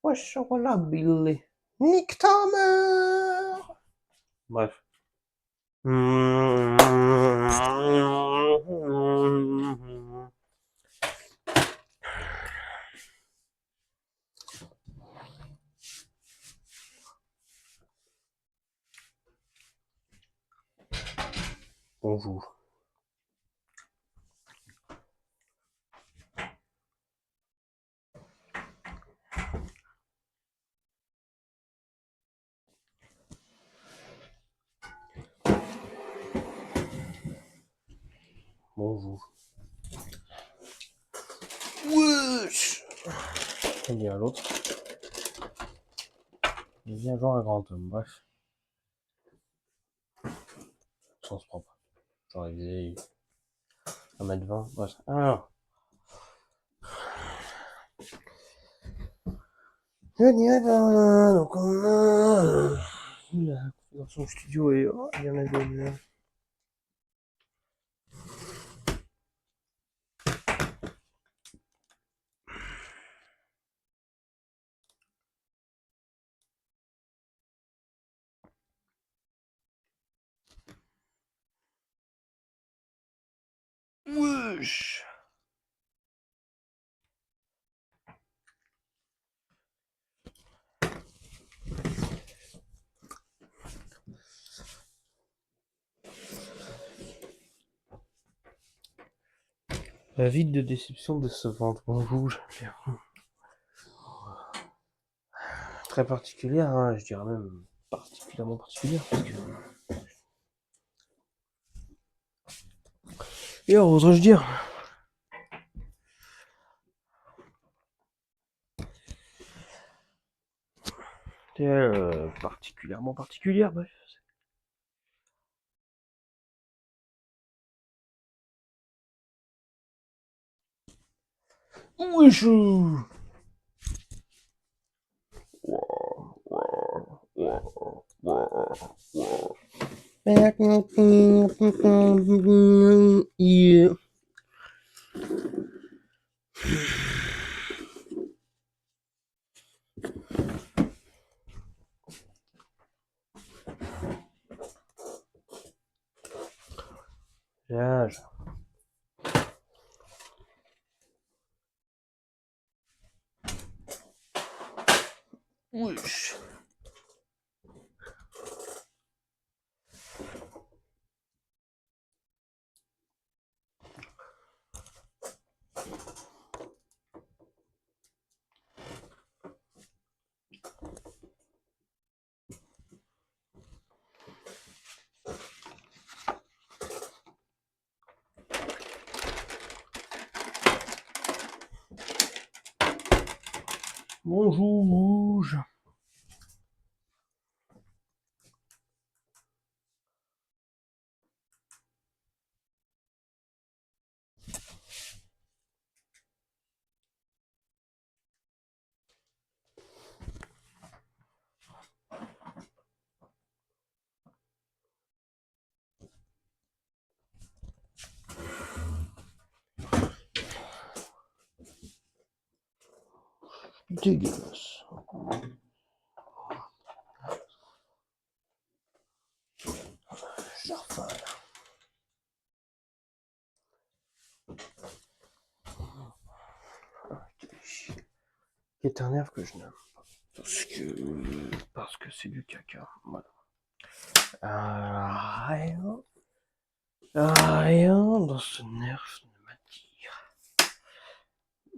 Wesh, voilà Billy. Nick ta mère. Bref. Bonjour. Bonjour. Wesh. Et bien l'autre. Il vient genre un grand homme. Bref. Sens propre. Genre il faisait 1m20. Bref. Alors. Je dirais pas. Donc on a. La configuration du studio et. Oh, il y en a des. Wesh. Vide de déception décevante. Bonjour. Très particulière, hein, je dirais même particulièrement particulière, parce que... Et alors, oserais-je dire particulièrement particulière, bref. Wesh. Yeah. L'âge. Wesh. Bonjour. Dégueulasse. Jarfal. Qui t'énerve que je n'aime pas. Parce que c'est du caca. Voilà. Rien. Rien dans ce nerf ne m'attire.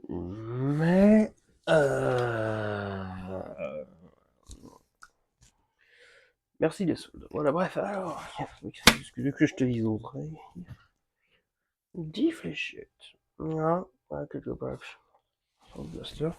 Mais. Merci les soldes. Voilà, bref, alors. Qu'est-ce que je te dise d'autre? 10 fléchettes. Ah, voilà, quelque part. Sans blaster.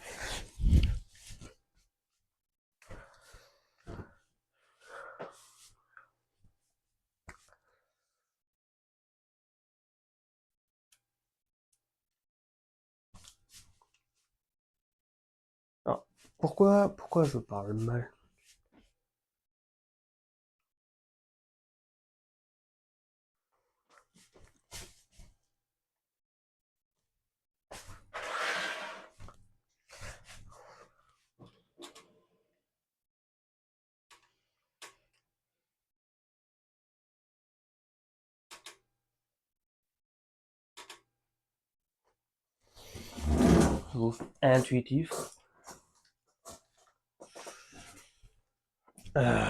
Alors, pourquoi je parle mal? trouve intuitif. Ben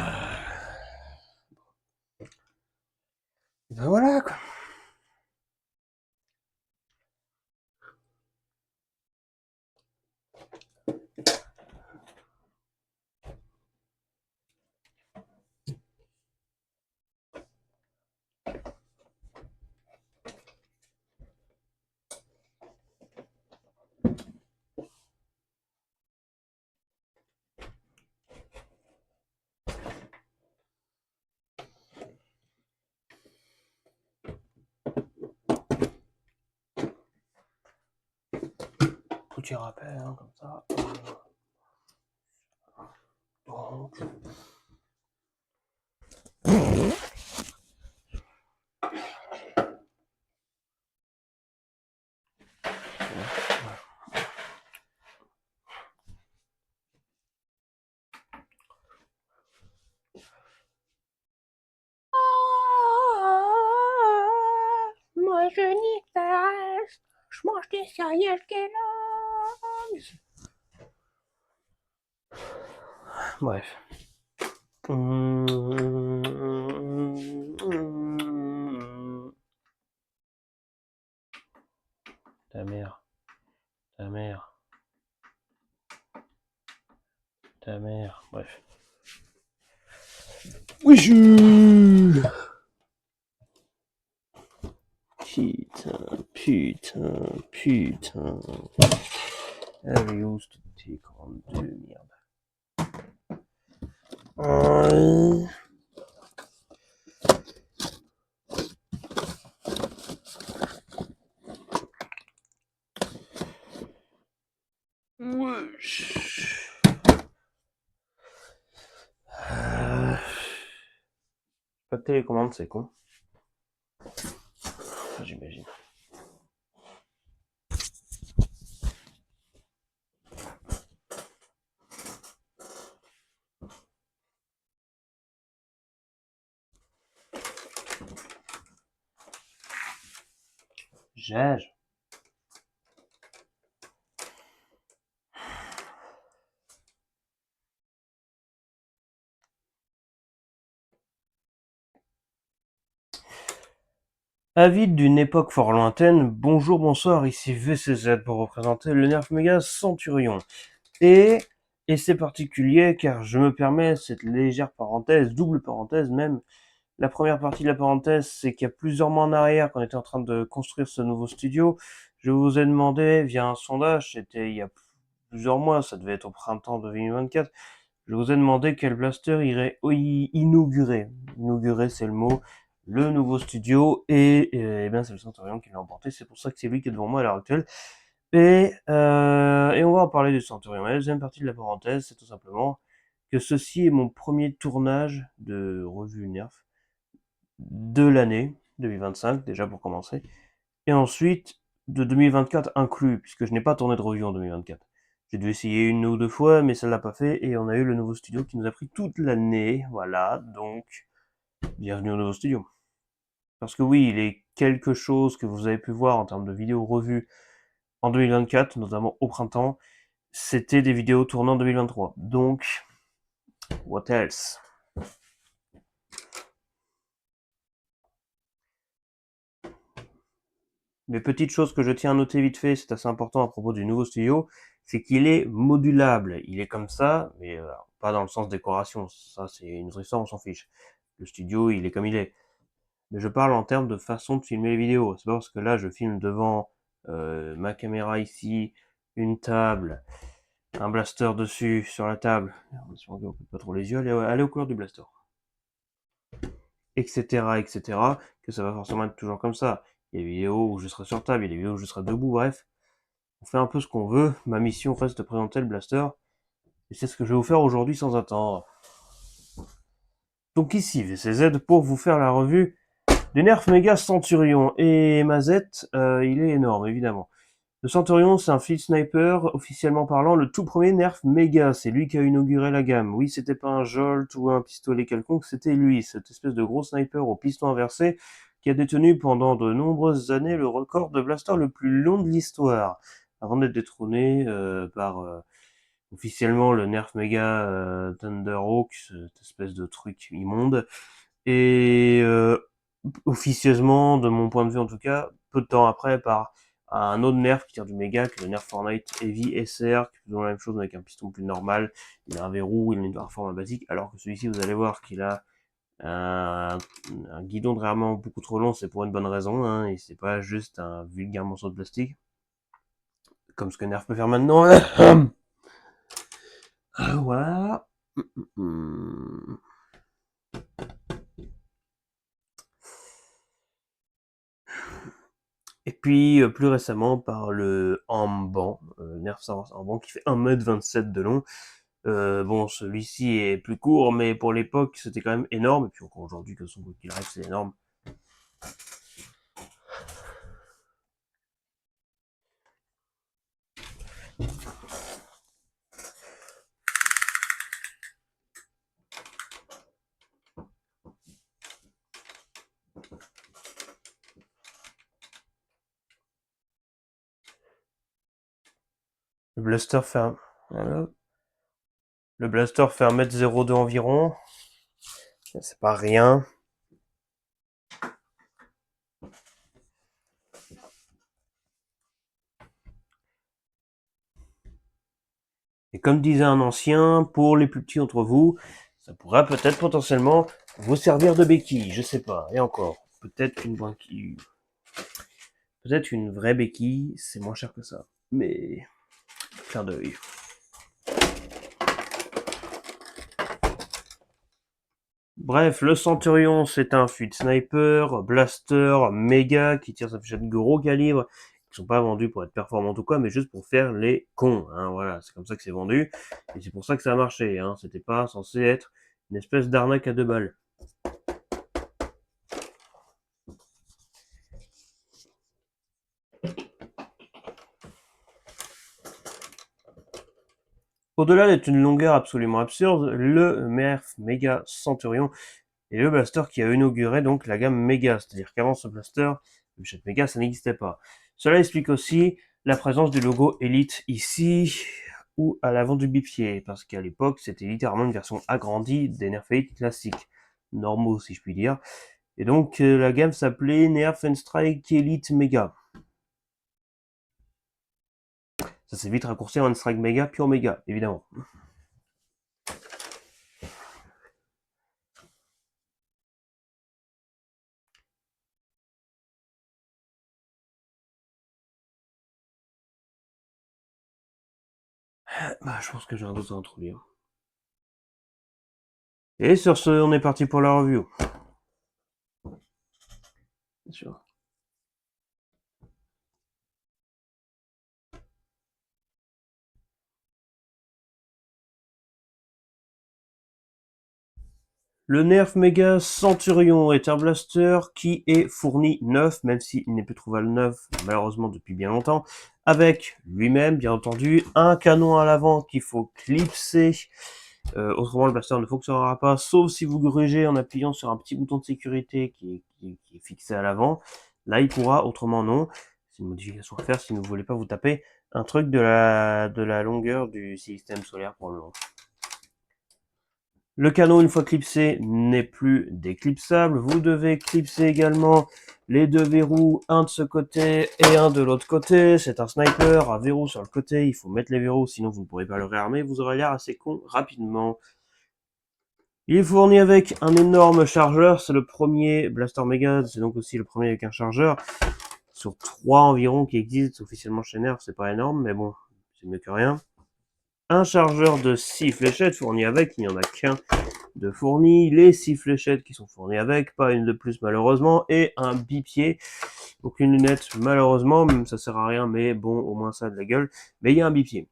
voilà quoi. Petit rappel hein, comme ça. Donc. Moi je nique ta race, je mange des céréales Kellogg's. Bref. Ta mère. Ta mère. Ta mère. Bref. Oui, je... Putain. I used to take on 2, merde. Wesh. Pas de télécommande, c'est con. J'imagine. Jage. Avide d'une époque fort lointaine, bonjour, bonsoir, ici VCZ pour vous présenter le Nerf Mega Centurion. Et c'est particulier car je me permets cette légère parenthèse, double parenthèse même. La première partie de la parenthèse, c'est qu'il y a plusieurs mois en arrière, quand on était en train de construire ce nouveau studio, je vous ai demandé via un sondage, c'était il y a plusieurs mois, ça devait être au printemps de 2024, je vous ai demandé quel blaster irait inaugurer. Inaugurer, c'est le mot. Le nouveau studio et bien c'est le Centurion qui l'a emporté, c'est pour ça que c'est lui qui est devant moi à l'heure actuelle et on va en parler du Centurion. La deuxième partie de la parenthèse, c'est tout simplement que ceci est mon premier tournage de revue Nerf de l'année 2025, déjà pour commencer, et ensuite de 2024 inclus, puisque je n'ai pas tourné de revue en 2024. J'ai dû essayer une ou deux fois, mais ça l'a pas fait, et on a eu le nouveau studio qui nous a pris toute l'année, voilà, donc bienvenue au nouveau studio. Parce que oui, il est quelque chose que vous avez pu voir en termes de vidéos revues en 2024, notamment au printemps, c'était des vidéos tournées en 2023. Donc, what else? Mais petite chose que je tiens à noter vite fait, c'est assez important à propos du nouveau studio, c'est qu'il est modulable. Il est comme ça, mais pas dans le sens décoration. Ça, c'est une autre histoire, on s'en fiche. Le studio, il est comme il est. Mais je parle en termes de façon de filmer les vidéos. C'est pas parce que là, je filme devant ma caméra ici, une table, un blaster dessus, sur la table. On ne pas trop les yeux, allez aux couleurs du blaster. Etc., que ça va forcément être toujours comme ça. Il y a des vidéos où je serai sur table, il y a des vidéos où je serai debout, bref. On fait un peu ce qu'on veut. Ma mission reste de présenter le blaster. Et c'est ce que je vais vous faire aujourd'hui sans attendre. Donc ici, VCZ pour vous faire la revue du Nerf Mega Centurion. Et ma Z, il est énorme, évidemment. Le Centurion, c'est un field sniper, officiellement parlant, le tout premier Nerf Mega. C'est lui qui a inauguré la gamme. Oui, c'était pas un Jolt ou un pistolet quelconque, c'était lui, cette espèce de gros sniper au piston inversé qui a détenu pendant de nombreuses années le record de blaster le plus long de l'histoire. avant d'être détrôné par officiellement le Nerf Mega Thunderhawk, cette espèce de truc immonde. Et officieusement, de mon point de vue en tout cas, peu de temps après, par un autre Nerf qui tire du Mega, qui est le Nerf Fortnite Heavy SR, qui est la même chose avec un piston plus normal. Il a un verrou, il a une forme basique, alors que celui-ci, vous allez voir qu'il a un, un guidon vraiment beaucoup trop long, c'est pour une bonne raison, hein, et c'est pas juste un vulgaire morceau de plastique, comme ce que Nerf peut faire maintenant. Voilà. Et puis, plus récemment, par le Amban, Nerf Star Wars Amban, qui fait 1m27 de long. Bon, celui-ci est plus court, mais pour l'époque, c'était quand même énorme. Et puis encore aujourd'hui, que son coup qu'il arrive, c'est énorme. Le blaster fait un... Voilà. Le blaster fait 1m02 environ. C'est pas rien. Et comme disait un ancien, pour les plus petits d'entre vous, ça pourrait peut-être potentiellement vous servir de béquille, je sais pas. Et encore, peut-être une béquille, peut-être une vraie béquille, c'est moins cher que ça. Mais clin d'œil. Bref, le Centurion, c'est un fusil de sniper, blaster, méga, qui tire sa fléchette de gros calibre, qui sont pas vendus pour être performants ou quoi, mais juste pour faire les cons, hein, voilà, c'est comme ça que c'est vendu, et c'est pour ça que ça a marché, hein, c'était pas censé être une espèce d'arnaque à 2 balles. Au-delà d'être une longueur absolument absurde, le Nerf Mega Centurion est le blaster qui a inauguré donc la gamme Mega, c'est-à-dire qu'avant ce blaster, le Jet Mega, ça n'existait pas. Cela explique aussi la présence du logo Elite ici ou à l'avant du bipied, parce qu'à l'époque, c'était littéralement une version agrandie des Nerf Elite classiques, normaux si je puis dire. Et donc la gamme s'appelait Nerf Strike Elite Mega. Ça s'est vite raccourci en Strike Mega, puis Mega, évidemment. Bah, je pense que j'ai un dos à introduire. Et sur ce, on est parti pour la review. Bien sûr. Le Nerf Mega Centurion est un blaster qui est fourni neuf, même s'il n'est plus trouvable neuf, malheureusement depuis bien longtemps, avec lui-même, bien entendu, un canon à l'avant qu'il faut clipser. Autrement, le blaster ne fonctionnera pas, sauf si vous grugez en appuyant sur un petit bouton de sécurité qui est fixé à l'avant. Là, il pourra, autrement non. C'est une modification à faire si vous ne voulez pas vous taper un truc de la longueur du système solaire pour le long. Le canon, une fois clipsé, n'est plus déclipsable. Vous devez clipser également les deux verrous, un de ce côté et un de l'autre côté. C'est un sniper à verrou sur le côté. Il faut mettre les verrous, sinon vous ne pourrez pas le réarmer. Vous aurez l'air assez con rapidement. Il est fourni avec un énorme chargeur. C'est le premier Blaster Mega. C'est donc aussi le premier avec un chargeur. Sur 3 environ qui existent officiellement chez Nerf. C'est pas énorme, mais bon, c'est mieux que rien. Un chargeur de 6 fléchettes fourni avec. Il n'y en a qu'un de fourni, les 6 fléchettes qui sont fournies avec, pas une de plus malheureusement, et un bipied, aucune lunette malheureusement, même ça sert à rien, mais bon, au moins ça a de la gueule, mais il y a un bipied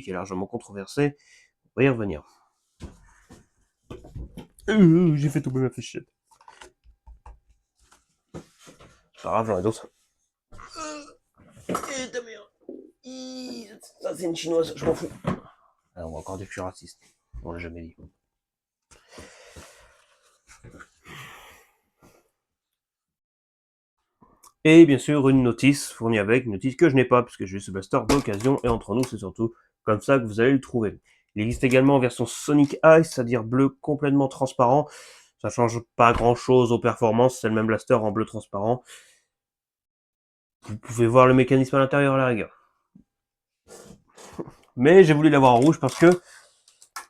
qui est largement controversé, on va y revenir. J'ai fait tomber ma fléchette. C'est pas grave, j'en ai d'autres. Ta mère. Ça c'est une chinoise, je m'en fous. Alors, on va encore dire que je suis raciste, on l'a jamais dit. Et bien sûr, une notice fournie avec, une notice que je n'ai pas, puisque j'ai eu ce blaster d'occasion, et entre nous, c'est surtout comme ça que vous allez le trouver. Il existe également en version Sonic Ice, c'est-à-dire bleu complètement transparent. Ça change pas grand-chose aux performances, c'est le même blaster en bleu transparent. Vous pouvez voir le mécanisme à l'intérieur à la rigueur. Mais j'ai voulu l'avoir en rouge parce que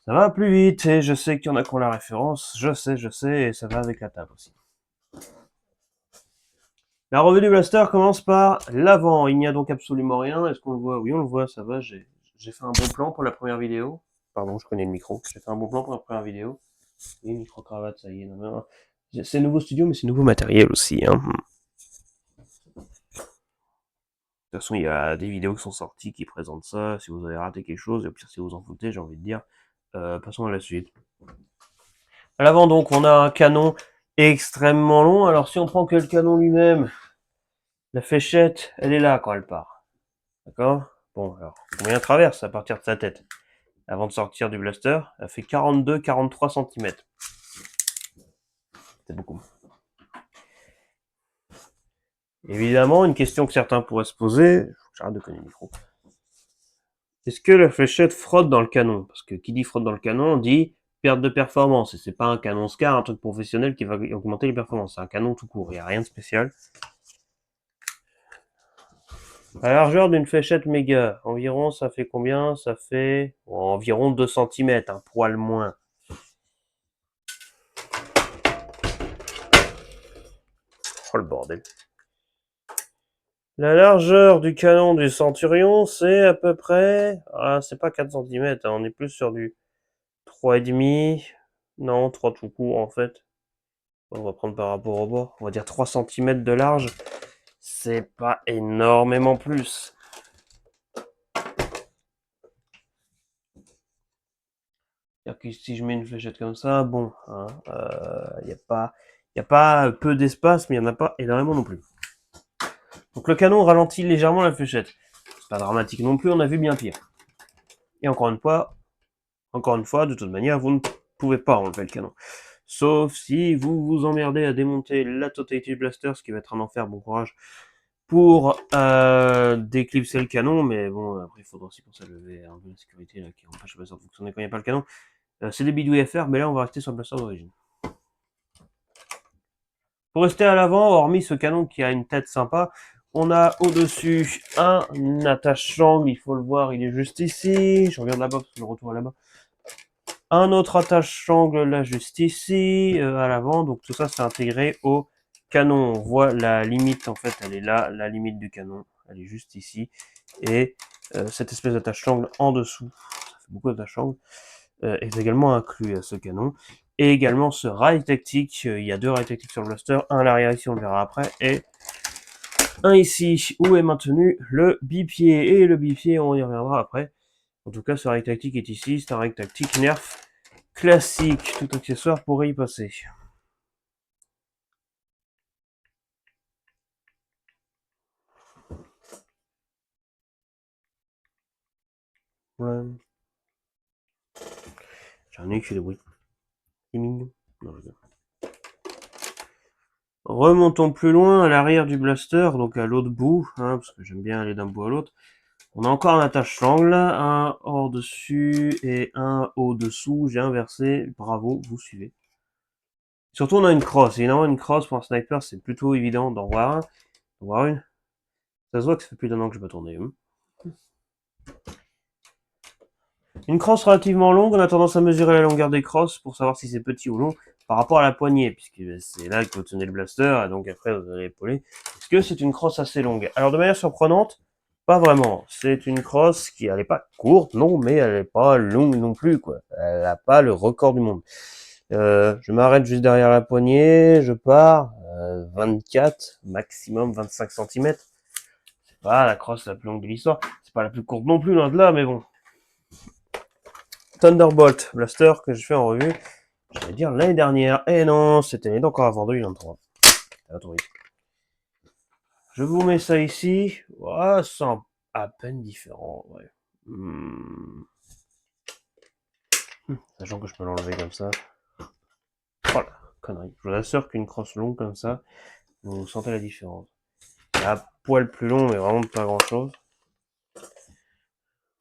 ça va plus vite, et je sais qu'il y en a qui ont la référence, je sais, et ça va avec la table aussi. La revue du blaster commence par l'avant. Il n'y a donc absolument rien. Est-ce qu'on le voit? Oui, on le voit, ça va. J'ai fait un bon plan pour la première vidéo. Pardon, je connais le micro. J'ai fait un bon plan pour la première vidéo. Et micro-cravate, ça y est. Non. C'est nouveau studio, mais c'est nouveau matériel aussi. Hein. De toute façon, il y a des vidéos qui sont sorties qui présentent ça. Si vous avez raté quelque chose, et au pire, si vous en foutez, j'ai envie de dire, passons à la suite. À l'avant, donc, on a un canon extrêmement long. Alors, si on prend que le canon lui-même, la fléchette, elle est là quand elle part. D'accord? Bon, alors, combien elle traverse à partir de sa tête? Avant de sortir du blaster, elle fait 42-43 cm. C'est beaucoup. Évidemment, une question que certains pourraient se poser, j'arrête de connaître le micro. Est-ce que la fléchette frotte dans le canon? Parce que qui dit frotte dans le canon dit perte de performance. Et c'est pas un canon SCAR, un truc professionnel qui va augmenter les performances. C'est un canon tout court, il n'y a rien de spécial. La largeur d'une fléchette méga, environ, ça fait combien? Ça fait environ 2 cm, un poil moins. Oh le bordel. La largeur du canon du Centurion, c'est à peu près... Ah, c'est pas 4 cm, hein, on est plus sur du 3,5. Non, 3 tout court en fait. On va prendre par rapport au bord. On va dire 3 cm de large. C'est pas énormément plus. C'est-à-dire que si je mets une fléchette comme ça, bon, hein, y a pas peu d'espace, mais il n'y en a pas énormément non plus. Donc le canon ralentit légèrement la fléchette. C'est pas dramatique non plus, on a vu bien pire. Et encore une fois, de toute manière, vous ne pouvez pas enlever le canon. Sauf si vous vous emmerdez à démonter la totalité du blaster, ce qui va être un enfer, bon courage, pour déclipser le canon, mais bon, après il faudra aussi penser à lever un peu la sécurité là, qui empêche le blaster de fonctionner quand il n'y a pas le canon. C'est des bidouilles à faire, mais là on va rester sur le blaster d'origine. Pour rester à l'avant, hormis ce canon qui a une tête sympa, on a au-dessus un attache-sangle, il faut le voir, il est juste ici. Je regarde là-bas parce que le retour est là-bas. Un autre attache-sangle là juste ici, à l'avant. Donc tout ça c'est intégré au canon. On voit la limite en fait, elle est là, la limite du canon, elle est juste ici. Et cette espèce d'attache-sangle en dessous, ça fait beaucoup d'attache-sangle, est également inclus à ce canon. Et également ce rail tactique, il y a deux rails tactiques sur le blaster, un à l'arrière ici, on le verra après, et un ici où est maintenu le bipied. Et le bipied, on y reviendra après. En tout cas, ce rail tactique est ici, c'est un rail tactique Nerf classique, tout accessoire pourrait y passer. Ouais. J'ai un nez qui fait des bruits. C'est mignon. Non, remontons plus loin à l'arrière du blaster, donc à l'autre bout, hein, parce que j'aime bien aller d'un bout à l'autre. On a encore un attache-sangle, un hors dessus et un au dessous. J'ai inversé. Bravo, vous suivez. Surtout, on a une crosse. Évidemment, une crosse pour un sniper, c'est plutôt évident d'en voir une. Ça se voit que ça fait plus d'un an que je peux tourner. Une crosse relativement longue, on a tendance à mesurer la longueur des crosses pour savoir si c'est petit ou long par rapport à la poignée, puisque c'est là que vous tenez le blaster, et donc après vous allez épauler. Est-ce que c'est une crosse assez longue? Alors de manière surprenante, pas vraiment. C'est une crosse qui, elle est pas courte, non, mais elle est pas longue non plus, quoi. Elle a pas le record du monde. Je m'arrête juste derrière la poignée, je pars, 24, maximum 25 cm. C'est pas la crosse la plus longue de l'histoire. C'est pas la plus courte non plus, loin de là, mais bon. Thunderbolt blaster que je fais en revue, je vais dire l'année dernière. Et non, c'était l'année encore avant 2023. Je vous mets ça ici. Voilà, c'est à peine différent. Ouais. Sachant que je peux l'enlever comme ça. Voilà, connerie. Je vous assure qu'une crosse longue comme ça, vous sentez la différence. à poil plus long, mais vraiment pas grand chose.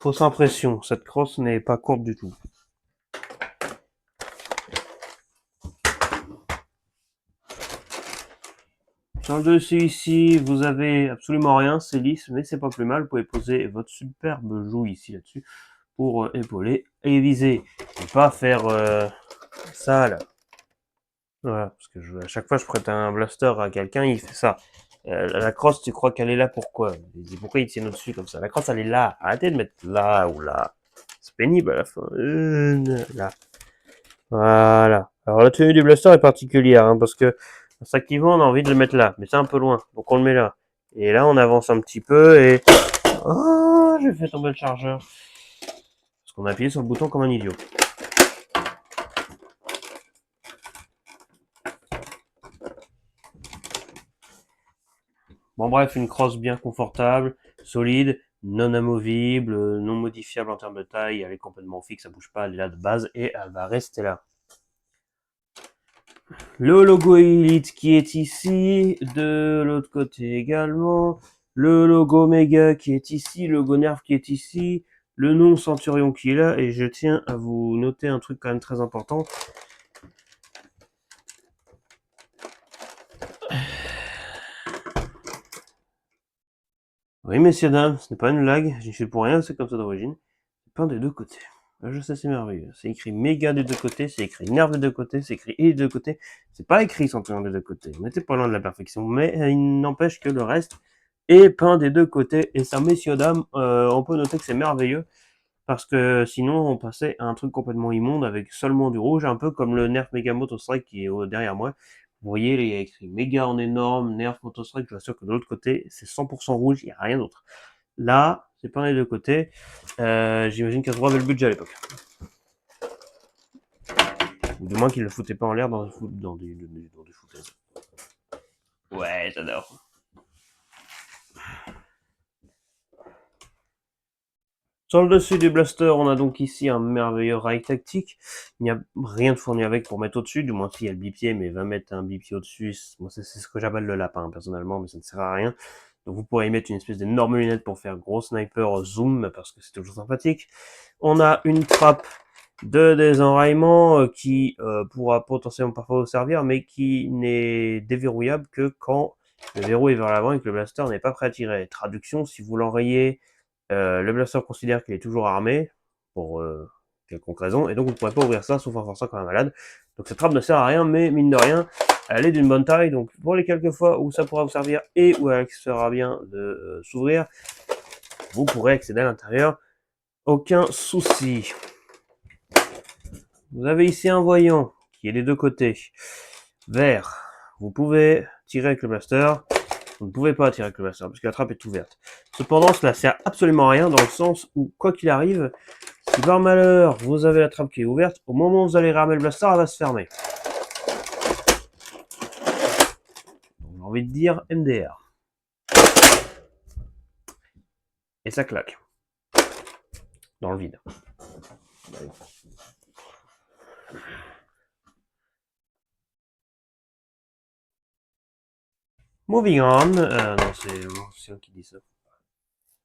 Fausse impression, cette crosse n'est pas courte du tout. Sur le dessus ici, vous avez absolument rien, c'est lisse, mais c'est pas plus mal. Vous pouvez poser votre superbe joue ici là-dessus pour épauler et viser. Et pas faire ça là. Voilà, parce que à chaque fois je prête un blaster à quelqu'un, il fait ça. La crosse, tu crois qu'elle est là pourquoi? Pourquoi il tient au-dessus comme ça? La crosse, elle est là. Arrêtez de mettre là ou là. C'est pénible à la fin. Là. Voilà. Alors la tenue du blaster est particulière, hein, parce que instinctivement on a envie de le mettre là, mais c'est un peu loin, donc on le met là. Et là on avance un petit peu et... Oh, j'ai fait tomber le chargeur. Parce qu'on a appuyé sur le bouton comme un idiot. Bon bref, une crosse bien confortable, solide, non amovible, non modifiable en termes de taille, elle est complètement fixe, ça bouge pas, elle est là de base et elle va rester là. Le logo Elite qui est ici, de l'autre côté également, le logo Mega qui est ici, le logo Nerf qui est ici, le nom Centurion qui est là, et je tiens à vous noter un truc quand même très important. Oui, messieurs, dames, ce n'est pas une blague, j'y suis pour rien, c'est comme ça d'origine. C'est peint des deux côtés. Je sais, c'est merveilleux. C'est écrit méga des deux côtés, c'est écrit nerf des deux côtés, c'est écrit et des deux côtés. C'est pas écrit centurion des deux côtés. On n'était pas loin de la perfection, mais il n'empêche que le reste est peint des deux côtés. Et ça, messieurs, dames, on peut noter que c'est merveilleux. Parce que sinon, on passait à un truc complètement immonde avec seulement du rouge, un peu comme le Nerf Mega Moto Strike qui est derrière moi. Vous voyez, il y a écrit méga en énorme, Nerf Moto Strike, je vous assure que de l'autre côté, c'est 100% rouge, il n'y a rien d'autre. Là, c'est pas les deux côtés. J'imagine qu'à ce avait le budget à l'époque. Ou du moins qu'il le foutait pas en l'air dans des foutaises. Ouais, j'adore. Sur le dessus du blaster, on a donc ici un merveilleux rail tactique. Il n'y a rien de fourni avec pour mettre au-dessus, du moins s'il y a le bipied, mais va mettre un bipied au-dessus. Moi, c'est ce que j'appelle le lapin, personnellement, mais ça ne sert à rien. Donc vous pourrez y mettre une espèce d'énorme lunette pour faire gros sniper zoom, parce que c'est toujours sympathique. On a une trappe de désenraillement qui pourra potentiellement parfois vous servir, mais qui n'est déverrouillable que quand le verrou est vers l'avant et que le blaster n'est pas prêt à tirer. Traduction, si vous l'enrayez, le blaster considère qu'il est toujours armé, pour quelconque raison, et donc vous ne pourrez pas ouvrir ça, sauf en forçant quand même malade. Donc cette trappe ne sert à rien, mais mine de rien, elle est d'une bonne taille, donc pour les quelques fois où ça pourra vous servir et où elle sera bien de s'ouvrir, vous pourrez accéder à l'intérieur, aucun souci. Vous avez ici un voyant qui est des deux côtés. Vert, vous pouvez tirer avec le blaster, vous ne pouvez pas tirer avec le blaster parce que la trappe est ouverte. Cependant, cela sert absolument à rien dans le sens où, quoi qu'il arrive, si par malheur vous avez la trappe qui est ouverte, au moment où vous allez ramer le blaster, elle va se fermer. J'ai envie de dire MDR. Et ça claque. Dans le vide. Moving on. Non, c'est l'ancien qui dit ça.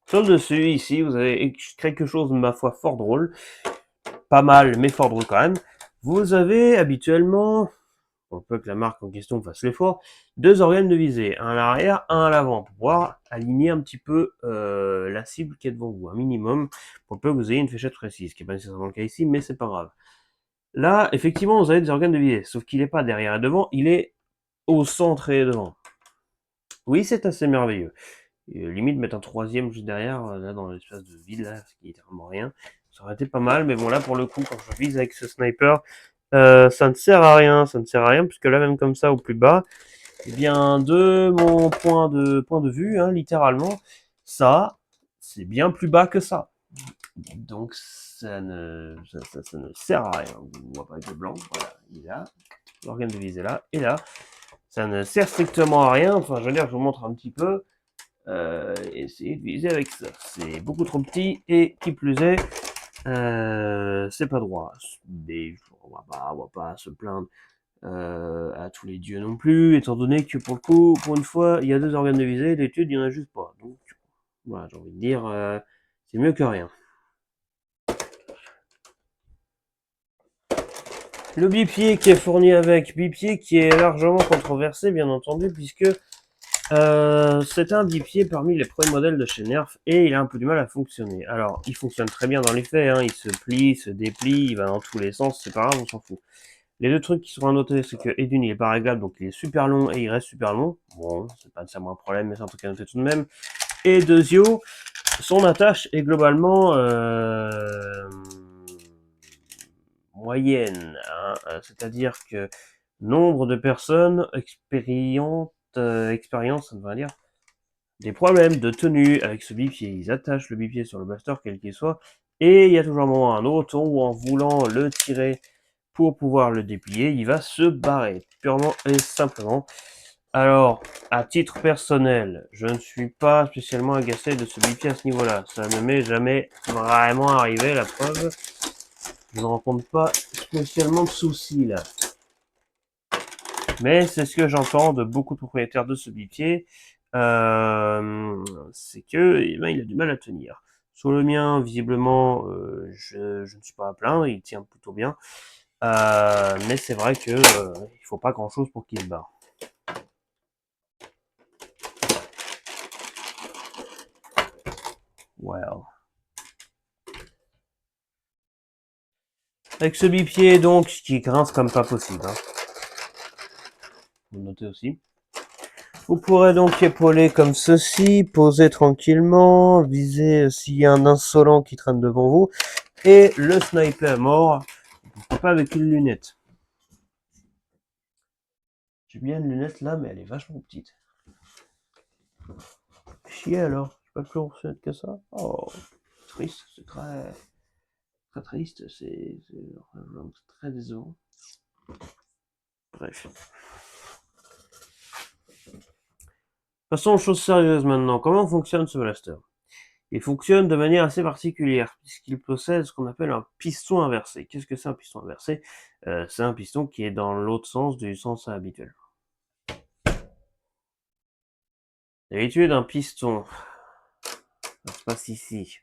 Sur le dessus, ici, vous avez quelque chose de ma foi fort drôle. Pas mal, mais fort drôle quand même. Vous avez habituellement, pour peu que la marque en question fasse l'effort, deux organes de visée, un à l'arrière, un à l'avant, pour pouvoir aligner un petit peu la cible qui est devant vous, un minimum, pour peu que vous ayez une fléchette précise, ce qui n'est pas nécessairement le cas ici, mais c'est pas grave. Là, effectivement, vous avez des organes de visée, sauf qu'il n'est pas derrière et devant, il est au centre et devant. Oui, c'est assez merveilleux. Et, limite mettre un troisième juste derrière, là dans l'espace de vide, là, ce qui est vraiment rien. Ça aurait été pas mal, mais bon là pour le coup, quand je vise avec ce sniper, ça ne sert à rien, puisque là même comme ça au plus bas, eh bien de mon point de vue, hein, littéralement, ça, c'est bien plus bas que ça. Donc ça ne sert à rien. On voit pas avec le blanc, voilà, il est là, l'organe de visée là, et là, ça ne sert strictement à rien. Enfin, je veux dire, je vous montre un petit peu. Essayez de viser avec ça. C'est beaucoup trop petit et qui plus est, c'est pas droit. Mais on va pas se plaindre. à tous les dieux non plus, étant donné que pour le coup, pour une fois, il y a 2 organes de visée, d'étude, il y en a juste pas. Donc voilà, j'ai envie de dire, c'est mieux que rien. Le bipied qui est fourni avec, bipied qui est largement controversé, bien entendu, puisque c'est un bipied parmi les premiers modèles de chez Nerf et il a un peu du mal à fonctionner. Alors, il fonctionne très bien dans les faits, hein, il se plie, se déplie, il va dans tous les sens, c'est pas grave, on s'en fout. Les deux trucs qui sont à noter, c'est que Edune, il est pas réglable, donc il est super long et il reste super long. Bon, c'est pas nécessairement un problème, mais c'est un truc à noter tout de même. Et Dezio, son attache est globalement moyenne, hein, c'est-à-dire que nombre de personnes expérience, ça va dire, des problèmes de tenue avec ce bipied. Ils attachent le bipied sur le blaster, quel qu'il soit, et il y a toujours un moment ou un autre où en voulant le tirer pour pouvoir le déplier, il va se barrer, purement et simplement. Alors, à titre personnel, je ne suis pas spécialement agacé de ce bipied à ce niveau-là. Ça ne m'est jamais vraiment arrivé, la preuve. Je ne rencontre pas spécialement de soucis là. Mais c'est ce que j'entends de beaucoup de propriétaires de ce bipied. C'est que eh ben, il a du mal à tenir. Sur le mien, visiblement, je ne suis pas à plaindre, il tient plutôt bien. Mais c'est vrai que il faut pas grand chose pour qu'il se barre. Well. Avec ce bipied donc qui grince comme pas possible. Hein. Vous le notez aussi. Vous pourrez donc épauler comme ceci, poser tranquillement, viser s'il y a un insolent qui traîne devant vous, et le sniper à mort, pas avec une lunette. J'ai bien une lunette là, mais elle est vachement petite. Chier alors, j'ai pas plus grosse que ça. Oh, triste, c'est très, très triste, c'est très décevant. Bref. Passons aux choses sérieuses maintenant. Comment fonctionne ce blaster? Il fonctionne de manière assez particulière, puisqu'il possède ce qu'on appelle un piston inversé. Qu'est-ce que c'est un piston inversé? C'est un piston qui est dans l'autre sens du sens habituel. D'habitude, un piston, ça se passe ici.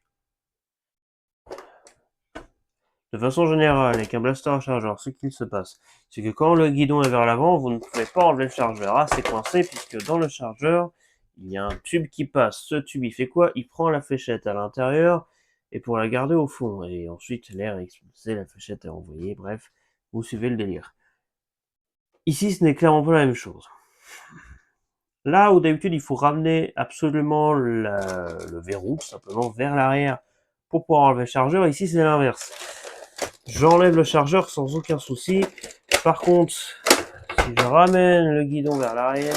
De façon générale, avec un blaster à chargeur, ce qu'il se passe, c'est que quand le guidon est vers l'avant, vous ne pouvez pas enlever le chargeur. Ah, c'est coincé, puisque dans le chargeur, il y a un tube qui passe. Ce tube, il fait quoi? Il prend la fléchette à l'intérieur, et pour la garder au fond. Et ensuite, l'air est expulsé, la fléchette est envoyée, bref, vous suivez le délire. Ici, ce n'est clairement pas la même chose. Là où d'habitude, il faut ramener absolument le verrou, tout simplement, vers l'arrière, pour pouvoir enlever le chargeur, ici, c'est l'inverse. J'enlève le chargeur sans aucun souci. Par contre, si je ramène le guidon vers l'arrière,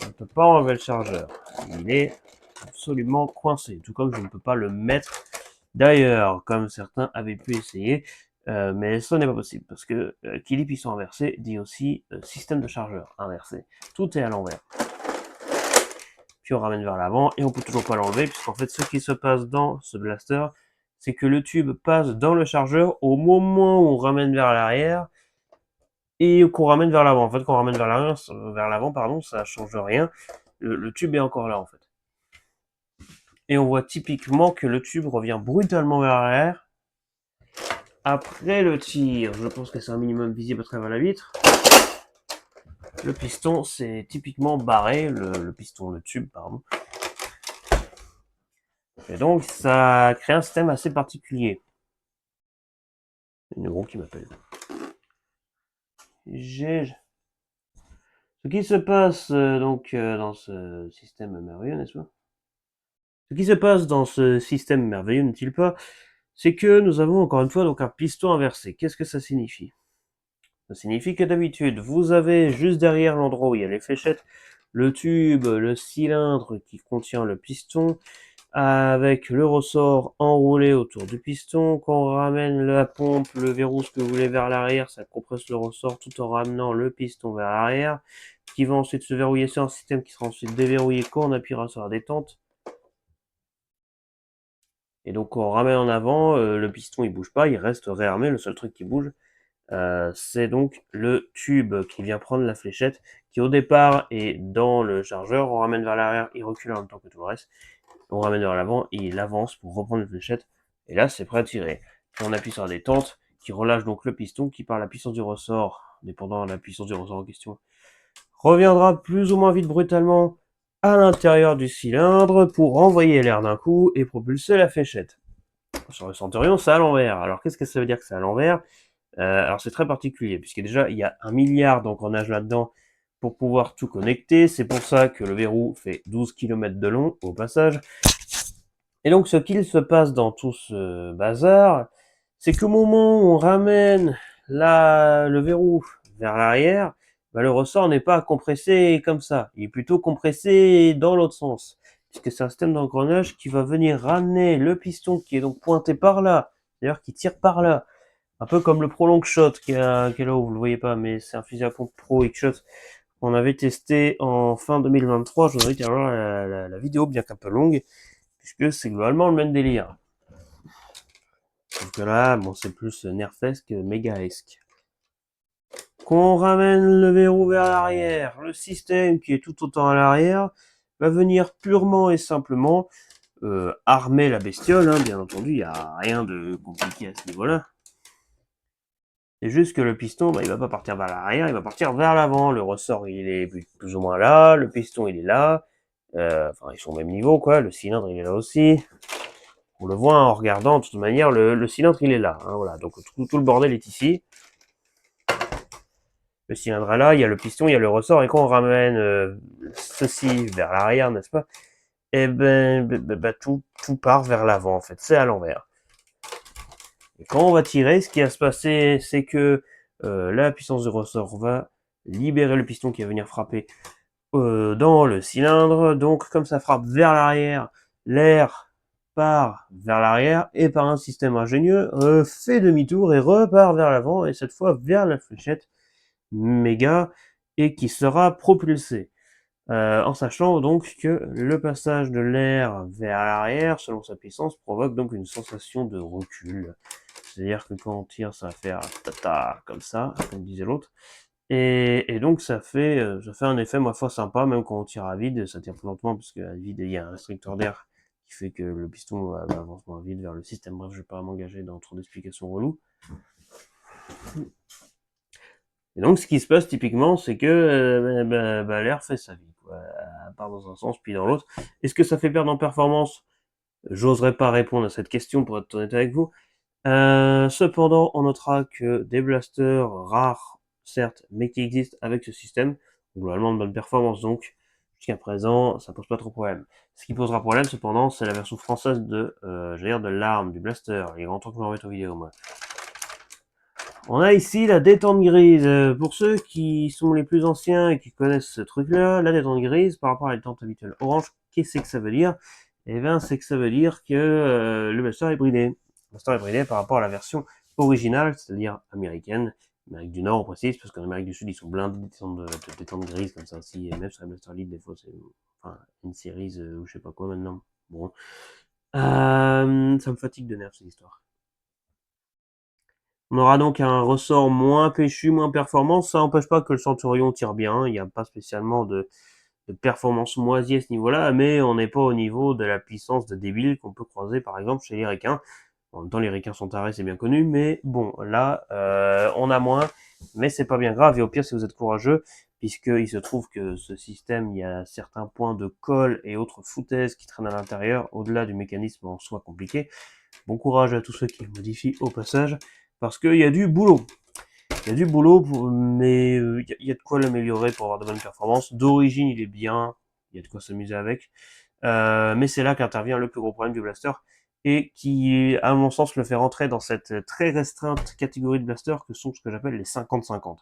je ne peux pas enlever le chargeur. Il est absolument coincé, tout comme je ne peux pas le mettre d'ailleurs, comme certains avaient pu essayer. Mais ce n'est pas possible, parce que qui dit piston inversé dit aussi système de chargeur inversé. Tout est à l'envers. Puis on ramène vers l'avant, et on peut toujours pas l'enlever, puisqu'en fait ce qui se passe dans ce blaster, c'est que le tube passe dans le chargeur au moment où on ramène vers l'arrière, et qu'on ramène vers l'avant. En fait, qu'on ramène vers l'avant, pardon, ça change rien. Le tube est encore là, en fait. Et on voit typiquement que le tube revient brutalement vers l'arrière. Après le tir, je pense que c'est un minimum visible à travers la vitre. Le piston, c'est typiquement barré, le tube, pardon. Et donc, ça crée un système assez particulier. Il y a une qui m'appelle. Ce qui se passe dans ce système merveilleux, n'est-ce pas? Ce qui se passe dans ce système merveilleux, n'est-il pas? C'est que nous avons encore une fois donc un piston inversé. Qu'est-ce que ça signifie? Ça signifie que d'habitude, vous avez juste derrière l'endroit où il y a les fléchettes, le tube, le cylindre qui contient le piston, avec le ressort enroulé autour du piston. Quand on ramène la pompe, le verrou, ce que vous voulez vers l'arrière, ça compresse le ressort tout en ramenant le piston vers l'arrière, qui va ensuite se verrouiller sur un système qui sera ensuite déverrouillé quand on appuiera sur la détente. Et donc quand on ramène en avant, le piston il bouge pas, il reste réarmé, le seul truc qui bouge, c'est donc le tube qui vient prendre la fléchette, qui au départ est dans le chargeur, on ramène vers l'arrière, il recule en même temps que tout le reste, on ramène vers l'avant, et il avance pour reprendre la fléchette, et là c'est prêt à tirer. Puis on appuie sur la détente, qui relâche donc le piston, qui par la puissance du ressort, dépendant de la puissance du ressort en question, reviendra plus ou moins vite brutalement à l'intérieur du cylindre pour envoyer l'air d'un coup et propulser la fléchette. Sur le Centurion, c'est à l'envers. Alors qu'est-ce que ça veut dire que c'est à l'envers? Alors c'est très particulier, puisque déjà il y a 1 milliard d'engrenages là-dedans pour pouvoir tout connecter. C'est pour ça que le verrou fait 12 km de long au passage. Et donc ce qu'il se passe dans tout ce bazar, c'est qu'au moment où on ramène le verrou vers l'arrière, le ressort n'est pas compressé comme ça. Il est plutôt compressé dans l'autre sens. Puisque c'est un système d'engrenage qui va venir ramener le piston qui est donc pointé par là, d'ailleurs qui tire par là, un peu comme le Pro Long Shot qui est là où vous le voyez pas, mais c'est un fusil à pompe Pro X-Shot qu'on avait testé en fin 2023. Je vous invite à voir la vidéo, bien qu'un peu longue, puisque c'est globalement le même délire. Sauf que là, bon, c'est plus nerfesque, mégaesque. Qu'on ramène le verrou vers l'arrière, le système qui est tout autant à l'arrière va venir purement et simplement armer la bestiole, hein, bien entendu, il n'y a rien de compliqué à ce niveau-là. C'est juste que le piston, il va pas partir vers l'arrière, il va partir vers l'avant. Le ressort, il est plus ou moins là, le piston, il est là. Enfin, ils sont au même niveau, quoi. Le cylindre, il est là aussi. On le voit en regardant, de toute manière, le cylindre, il est là. Hein, voilà. Donc tout le bordel est ici. Le cylindre est là, il y a le piston, il y a le ressort. Et quand on ramène ceci vers l'arrière, n'est-ce pas? Eh ben, tout part vers l'avant, en fait. C'est à l'envers. Et quand on va tirer, ce qui va se passer, c'est que la puissance du ressort va libérer le piston qui va venir frapper dans le cylindre. Donc, comme ça frappe vers l'arrière, l'air part vers l'arrière et par un système ingénieux fait demi-tour et repart vers l'avant et cette fois vers la fléchette méga et qui sera propulsée. En sachant donc que le passage de l'air vers l'arrière, selon sa puissance, provoque donc une sensation de recul. C'est-à-dire que quand on tire, ça va faire tata comme ça, comme disait l'autre. Et donc ça fait un effet ma foi sympa, même quand on tire à vide, ça tire plus lentement parce qu'à vide il y a un restricteur d'air qui fait que le piston avance moins vite vers le système. Bref, je vais pas m'engager dans trop d'explications reloues. Et donc ce qui se passe typiquement, c'est que l'air fait sa vie, quoi. Part dans un sens puis dans l'autre. Est-ce que ça fait perdre en performance? J'oserais pas répondre à cette question pour être honnête avec vous. Cependant, on notera que des blasters rares, certes, mais qui existent avec ce système, globalement de bonne performance, donc jusqu'à présent, ça pose pas trop de problème. Ce qui posera problème, cependant, c'est la version française de l'arme, du blaster. Il y a longtemps que je m'en remette aux vidéos, moi. On a ici la détente grise. Pour ceux qui sont les plus anciens et qui connaissent ce truc-là, la détente grise, par rapport à la détente habituelle orange, qu'est-ce que ça veut dire? Eh bien, c'est que ça veut dire que le blaster est bridé. Le blaster est bridé par rapport à la version originale, c'est-à-dire américaine, Amérique du Nord on précise, parce qu'en Amérique du Sud ils sont blindés de détente grise comme ça aussi, et même sur la Blaster Elite des fois c'est une série ou je sais pas quoi maintenant. Bon, ça me fatigue de nerfs cette histoire. On aura donc un ressort moins péchu, moins performant. Ça n'empêche pas que le Centurion tire bien. Il n'y a pas spécialement de performance moisie à ce niveau-là, mais on n'est pas au niveau de la puissance de débile qu'on peut croiser par exemple chez les requins. En même temps, les requins sont tarés, c'est bien connu, mais bon, là, on a moins, mais c'est pas bien grave. Et au pire, si vous êtes courageux, puisqu'il se trouve que ce système, il y a certains points de colle et autres foutaises qui traînent à l'intérieur, au-delà du mécanisme en soi compliqué. Bon courage à tous ceux qui le modifient au passage, parce qu'il y a du boulot. Il y a du boulot, mais il y a de quoi l'améliorer pour avoir de bonnes performances. D'origine, il est bien, il y a de quoi s'amuser avec. Mais c'est là qu'intervient le plus gros problème du blaster, et qui, à mon sens, le fait rentrer dans cette très restreinte catégorie de blaster que sont ce que j'appelle les 50-50.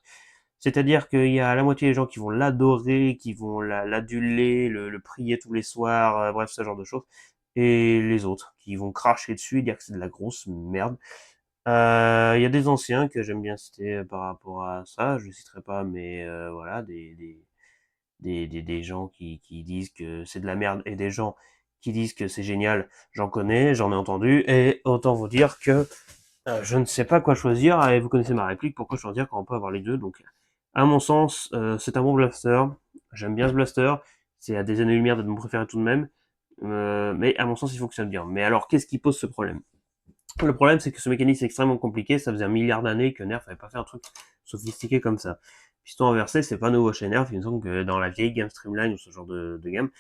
C'est-à-dire qu'il y a la moitié des gens qui vont l'adorer, qui vont l'aduler, le prier tous les soirs, bref, ce genre de choses. Et les autres, qui vont cracher dessus et dire que c'est de la grosse merde. Il y a des anciens que j'aime bien citer par rapport à ça, je ne citerai pas, mais voilà, des gens qui disent que c'est de la merde et des gens qui disent que c'est génial, j'en connais, j'en ai entendu, et autant vous dire que Je ne sais pas quoi choisir, et vous connaissez ma réplique, pourquoi choisir quand on peut avoir les deux. Donc, à mon sens, c'est un bon blaster. J'aime bien ce blaster. C'est à des années-lumière de mon préféré tout de même. Mais à mon sens, il fonctionne bien. Mais alors, qu'est-ce qui pose ce problème? Le problème, c'est que ce mécanisme est extrêmement compliqué. Ça faisait 1 milliard d'années que Nerf n'avait pas fait un truc sophistiqué comme ça. Piston inversé, c'est pas nouveau chez Nerf. Il me semble que dans la vieille gamme Streamline ou ce genre de gamme,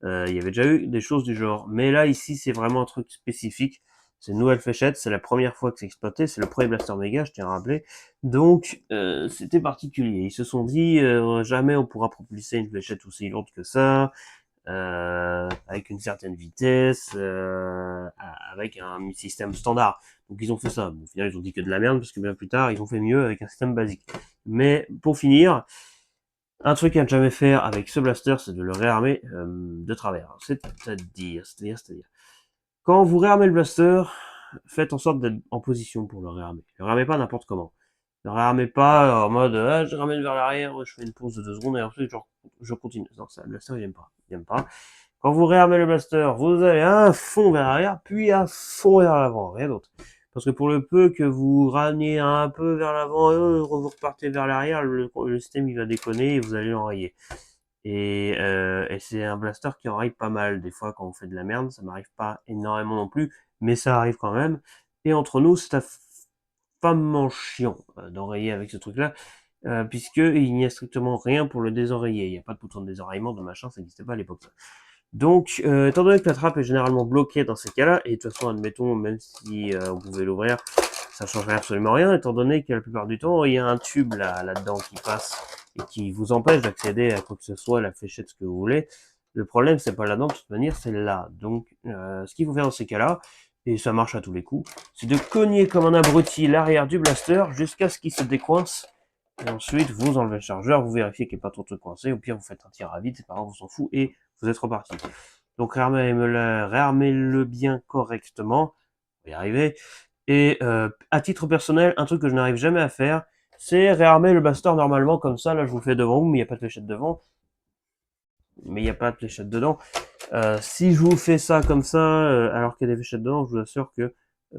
il y avait déjà eu des choses du genre. Mais là, ici, c'est vraiment un truc spécifique. C'est une nouvelle fléchette, c'est la première fois que c'est exploité, c'est le premier Blaster Mega, je tiens à rappeler. Donc, c'était particulier. Ils se sont dit, jamais on pourra propulser une fléchette aussi lourde que ça, avec une certaine vitesse, avec un système standard. Donc ils ont fait ça. Bon, au final, ils ont dit que de la merde, parce que bien plus tard, ils ont fait mieux avec un système basique. Mais pour finir, un truc à ne jamais faire avec ce blaster, c'est de le réarmer de travers. C'est-à-dire, quand vous réarmez le blaster, faites en sorte d'être en position pour le réarmer. Ne le réarmez pas n'importe comment. Ne réarmez pas en mode je ramène vers l'arrière, je fais une pause de 2 secondes et ensuite je continue. Non, ça, le blaster il aime pas. Il aime pas. Quand vous réarmez le blaster, vous allez à fond vers l'arrière, puis à fond vers l'avant, rien d'autre. Parce que pour le peu que vous ramiez un peu vers l'avant, vous repartez vers l'arrière, le système il va déconner et vous allez l'enrayer. Et c'est un blaster qui enraye pas mal. Des fois, quand on fait de la merde, ça m'arrive pas énormément non plus, mais ça arrive quand même. Et entre nous, c'est affamement chiant d'enrayer avec ce truc-là, puisqu'il n'y a strictement rien pour le désenrayer. Il n'y a pas de bouton de désenrayement, de machin, ça n'existait pas à l'époque. Donc, étant donné que la trappe est généralement bloquée dans ces cas-là, et de toute façon, admettons, même si on pouvait l'ouvrir, ça changerait absolument rien, étant donné que la plupart du temps, il y a un tube là-dedans qui passe et qui vous empêche d'accéder à quoi que ce soit, la fléchette, ce que vous voulez. Le problème, c'est pas là-dedans, de toute manière, c'est là. Donc, ce qu'il faut faire dans ces cas-là, et ça marche à tous les coups, c'est de cogner comme un abruti l'arrière du blaster jusqu'à ce qu'il se décoince. Et ensuite, vous enlevez le chargeur, vous vérifiez qu'il n'y a pas trop de trucs coincés, au pire, vous faites un tir à vide, c'est pas grave, on s'en fout, et vous êtes reparti. Donc, réarmez-le bien correctement, vous y arrivez. Et à titre personnel, un truc que je n'arrive jamais à faire, c'est réarmer le blaster normalement comme ça. Là, je vous le fais devant vous, mais il n'y a pas de fléchette devant. Mais il n'y a pas de fléchette dedans. Si je vous fais ça comme ça, alors qu'il y a des fléchettes dedans, je vous assure que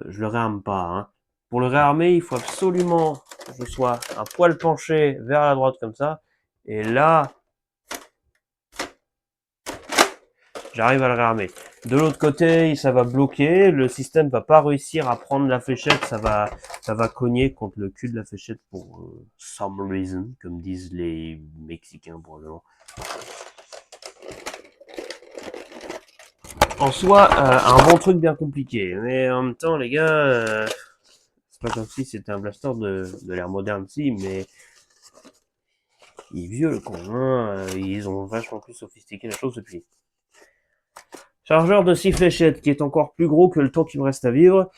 je le réarme pas. Hein. Pour le réarmer, il faut absolument que je sois un poil penché vers la droite comme ça. Et là, j'arrive à le réarmer. De l'autre côté, ça va bloquer, le système va pas réussir à prendre la fléchette, ça va cogner contre le cul de la fléchette pour some reason, comme disent les Mexicains probablement. En soi, un bon truc bien compliqué, mais en même temps, les gars, c'est pas comme si c'était un blaster de l'ère moderne, si, mais il est vieux le con, hein, ils ont vachement plus sophistiqué la chose depuis. Chargeur de 6 fléchettes qui est encore plus gros que le temps qui me reste à vivre.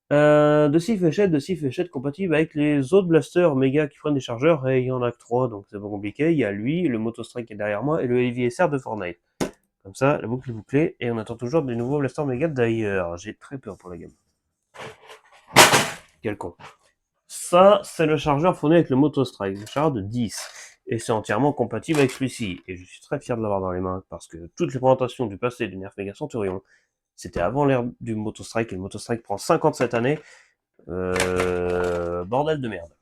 De 6 fléchettes compatibles avec les autres blasters méga qui prennent des chargeurs, et il y en a que 3, donc c'est pas compliqué. Il y a lui, le Motostrike qui est derrière moi, et le Heavy SR de Fortnite. Comme ça, la boucle est bouclée, et on attend toujours des nouveaux blasters méga d'ailleurs. J'ai très peur pour la gamme. Quel con. Ça, c'est le chargeur fourni avec le Motostrike, le chargeur de 10. Et c'est entièrement compatible avec celui-ci. Et je suis très fier de l'avoir dans les mains, parce que toutes les présentations du passé du Nerf Mega Centurion, c'était avant l'ère du Motostrike, et le Motostrike prend 57 années. Bordel de merde.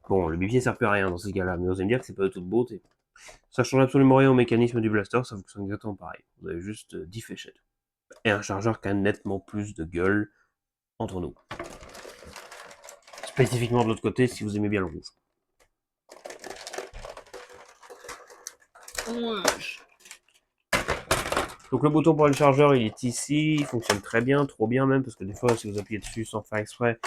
Bon, le bipied sert plus à rien dans ces cas-là, mais vous allez me dire que c'est pas de toute beauté. Ça change absolument rien au mécanisme du blaster, ça fonctionne exactement pareil. Vous avez juste 10 fléchettes. Et un chargeur qui a nettement plus de gueule entre nous. Spécifiquement de l'autre côté, si vous aimez bien le rouge. Donc le bouton pour le chargeur, il est ici, il fonctionne très bien, trop bien même, parce que des fois, si vous appuyez dessus sans faire exprès,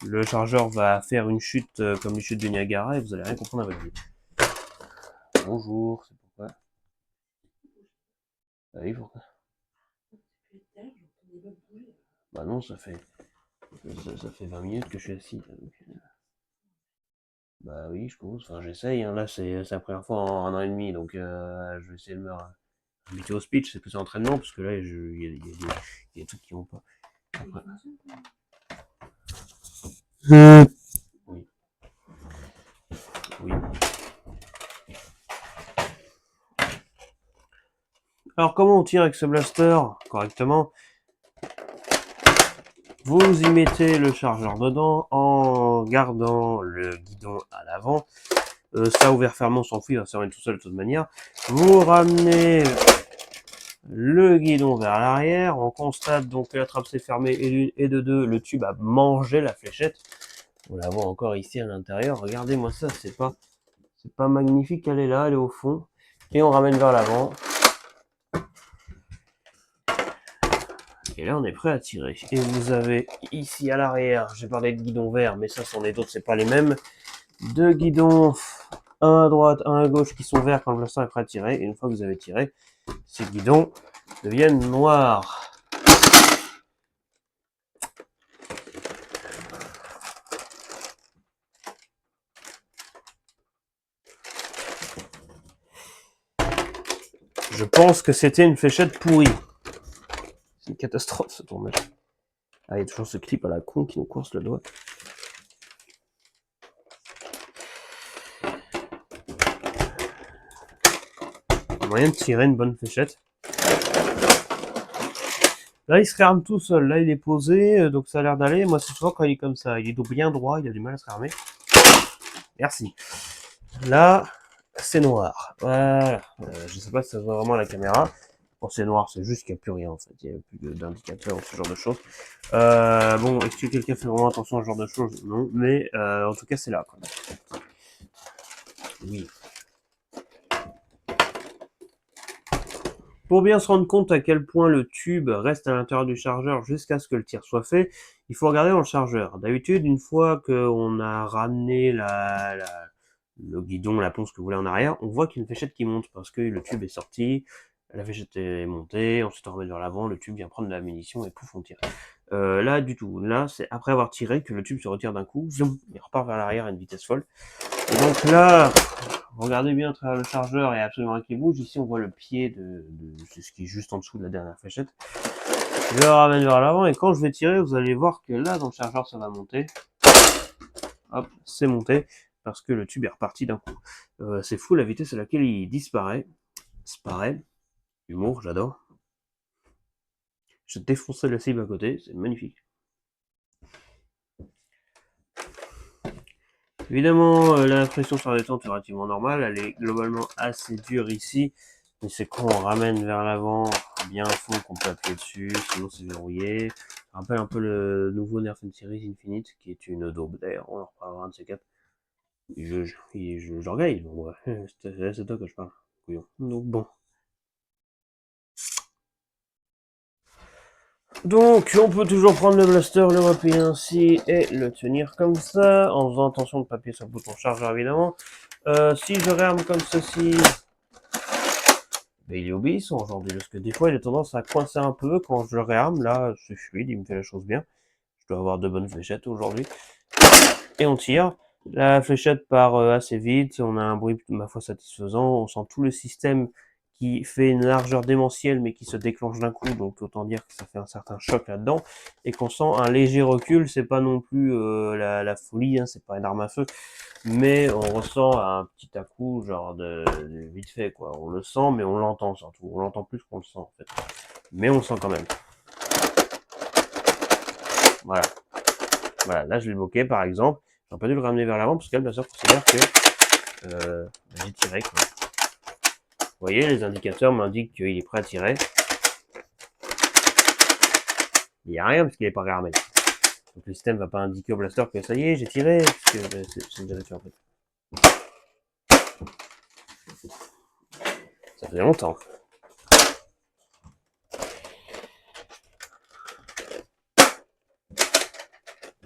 le chargeur va faire une chute comme les chutes de Niagara et vous allez rien comprendre à votre vie. Bonjour, c'est pourquoi? Ah oui, pourquoi? Bah non, ça fait 20 minutes que je suis assis. Donc, bah oui, je pense. Enfin, j'essaye. Hein. Là, c'est la première fois en 1 an et demi, donc je vais essayer de me habituer au speech. C'est plus un entraînement, parce que là, il y a des trucs qui vont pas. Après. Oui. Oui. Alors, comment on tire avec ce blaster correctement? Vous y mettez le chargeur dedans en gardant le guidon à l'avant. Ça ouvert fermé, on s'en fout, il va se remettre tout seul de toute manière. Vous ramenez le guidon vers l'arrière. On constate donc que la trappe s'est fermée et d'une et de deux, le tube a mangé la fléchette. On la voit encore ici à l'intérieur. Regardez-moi ça, c'est pas magnifique. Elle est là, elle est au fond. Et on ramène vers l'avant. Et là, on est prêt à tirer. Et vous avez ici à l'arrière, j'ai parlé de guidon vert, mais ça, c'en est d'autres, c'est pas les mêmes. Deux guidons, un à droite, un à gauche, qui sont verts quand le blaster est prêt à tirer. Et une fois que vous avez tiré, ces guidons deviennent noirs. Je pense que c'était une fléchette pourrie. C'est une catastrophe ce tournage. Ah, il y a toujours ce clip à la con qui nous coince le doigt. Moyen de tirer une bonne fléchette. Là, il se réarme tout seul. Là, il est posé, donc ça a l'air d'aller. Moi, c'est souvent quand il est comme ça. Il est bien droit, il a du mal à se réarmer. Merci. Là, c'est noir. Voilà. Je sais pas si ça se voit vraiment à la caméra. Bon, c'est noir, c'est juste qu'il n'y a plus rien en fait. Il n'y a plus d'indicateur ou ce genre de choses. Bon, est-ce que quelqu'un fait vraiment attention à ce genre de choses? Non, mais en tout cas, c'est là. Quoi. Oui. Pour bien se rendre compte à quel point le tube reste à l'intérieur du chargeur jusqu'à ce que le tir soit fait, il faut regarder dans le chargeur. D'habitude, une fois qu'on a ramené le guidon, la ponce que vous voulez en arrière, on voit qu'il y a une fléchette qui monte parce que le tube est sorti, la fléchette est montée, ensuite on remet vers l'avant, le tube vient prendre de la munition et pouf, on tire. Là, du tout. Là, c'est après avoir tiré que le tube se retire d'un coup, zoom, il repart vers l'arrière à une vitesse folle. Et donc là, regardez bien à travers le chargeur, il y a absolument rien qui bouge. Ici, on voit le pied de c'est ce qui est juste en dessous de la dernière fléchette. Je le ramène vers l'avant et quand je vais tirer, vous allez voir que là, dans le chargeur, ça va monter. Hop, c'est monté parce que le tube est reparti d'un coup. C'est fou la vitesse à laquelle il disparaît. Disparaît. Humour, j'adore. Je défonçais le cible à côté, c'est magnifique. Évidemment, la pression sur la détente est relativement normale, elle est globalement assez dure ici, mais c'est quand on ramène vers l'avant bien fond qu'on peut appuyer dessus, sinon c'est verrouillé. Ça rappelle un peu le nouveau Nerf Series Infinite, qui est une daube d'air, on en reparlera un de ces quatre. J'orgueille, donc ouais, c'est toi que je parle, couillon. Donc bon. Donc, on peut toujours prendre le blaster, le replier ainsi et le tenir comme ça, en faisant attention de ne pas appuyer sur le bouton chargeur évidemment. Si je réarme comme ceci, ben, il est obéissant aujourd'hui, parce que des fois il a tendance à coincer un peu quand je le réarme. Là, c'est fluide, il me fait la chose bien. Je dois avoir de bonnes fléchettes aujourd'hui. Et on tire. La fléchette part assez vite, on a un bruit, ma foi, satisfaisant. On sent tout le système qui fait une largeur démentielle, mais qui se déclenche d'un coup. Donc autant dire que ça fait un certain choc là-dedans. Et qu'on sent un léger recul. C'est pas non plus la folie, hein, c'est pas une arme à feu. Mais on ressent un petit à-coup, genre de vite fait, quoi. On le sent, mais on l'entend surtout. On l'entend plus qu'on le sent, en fait. Mais on le sent quand même. Voilà. Voilà, là je l'ai bloqué, par exemple. J'aurais pas dû le ramener vers l'avant, parce que là, bien sûr, considère que j'ai tiré, quoi. Vous voyez, les indicateurs m'indiquent qu'il est prêt à tirer. Il n'y a rien, parce qu'il n'est pas réarmé. Donc le système va pas indiquer au blaster que ça y est, j'ai tiré, parce que c'est déjà fait, en fait. Ça faisait longtemps.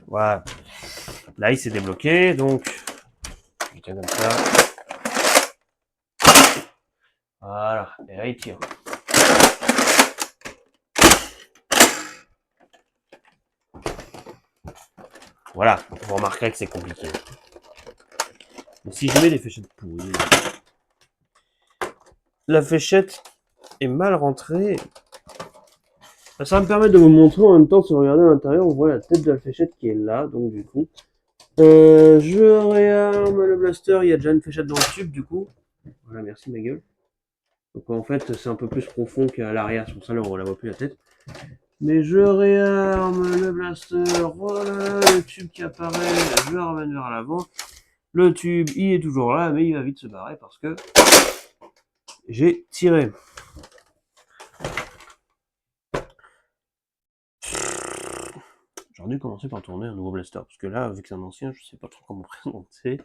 Voilà. Là, il s'est débloqué, donc je tiens comme ça. Voilà, et là, il tire. Voilà, vous remarquerez que c'est compliqué. Mais si je mets des fléchettes pourries, la fléchette est mal rentrée. Ça va me permettre de vous montrer en même temps, si vous regardez à l'intérieur, on voit la tête de la fléchette qui est là, donc du coup. Je réarme le blaster, il y a déjà une fléchette dans le tube, du coup. Voilà, merci ma gueule. Donc en fait, c'est un peu plus profond qu'à l'arrière, sur ça là on la voit plus la tête. Mais je réarme le blaster, voilà le tube qui apparaît, je le ramène vers l'avant. Le tube, il est toujours là, mais il va vite se barrer parce que j'ai tiré. J'aurais dû commencer par tourner un nouveau blaster, parce que là, vu que c'est un ancien, je sais pas trop comment présenter.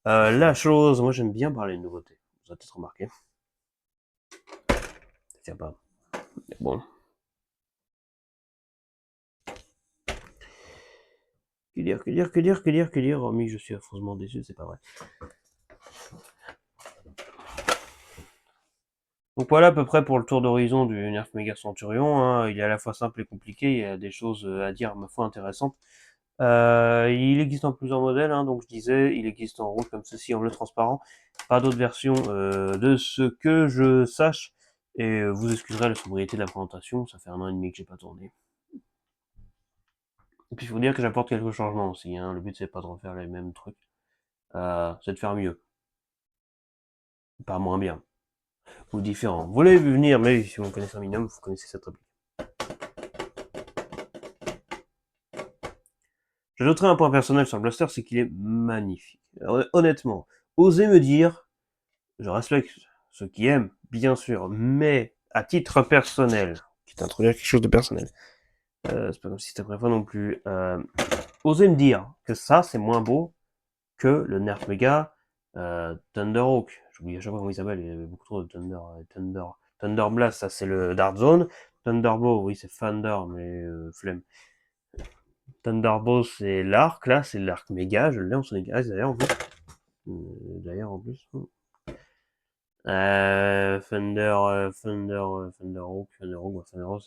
La chose, moi j'aime bien parler de nouveautés, vous avez peut-être remarqué. Ça tient pas. Mais bon. Que dire, hormis je suis affreusement déçu, c'est pas vrai. Donc voilà à peu près pour le tour d'horizon du Nerf Mega Centurion, hein. Il est à la fois simple et compliqué, il y a des choses à dire, ma foi, intéressantes. Il existe en plusieurs modèles, hein, donc je disais, il existe en rouge comme ceci, en bleu transparent. Pas d'autres versions de ce que je sache. Et vous excuserez la sobriété de la présentation, ça fait 1 an et demi que j'ai pas tourné. Et puis il faut dire que j'apporte quelques changements aussi, hein. Le but c'est pas de refaire les mêmes trucs, c'est de faire mieux, pas moins bien, ou différent. Vous voulez venir, mais si vous connaissez un minimum, vous connaissez cette réplique. J'ajouterai un point personnel sur le blaster, c'est qu'il est magnifique. Alors, honnêtement, osez me dire, je respecte ceux qui aiment, bien sûr, mais à titre personnel, quitte à introduire quelque chose de personnel, c'est pas comme si c'était la première fois non plus, osez me dire que ça, c'est moins beau que le Nerf Mega Thunderhawk. J'oublie à chaque fois comment il s'appelle, il y avait beaucoup trop de Thunder Blast, ça c'est le Dark Zone. Thunderbow, oui, c'est Thunder, mais flemme. Thunderbow, c'est l'arc, là, c'est l'arc méga, je l'ai en Sonic Eyes d'ailleurs en plus. D'ailleurs en plus. Thunderhawk, c'est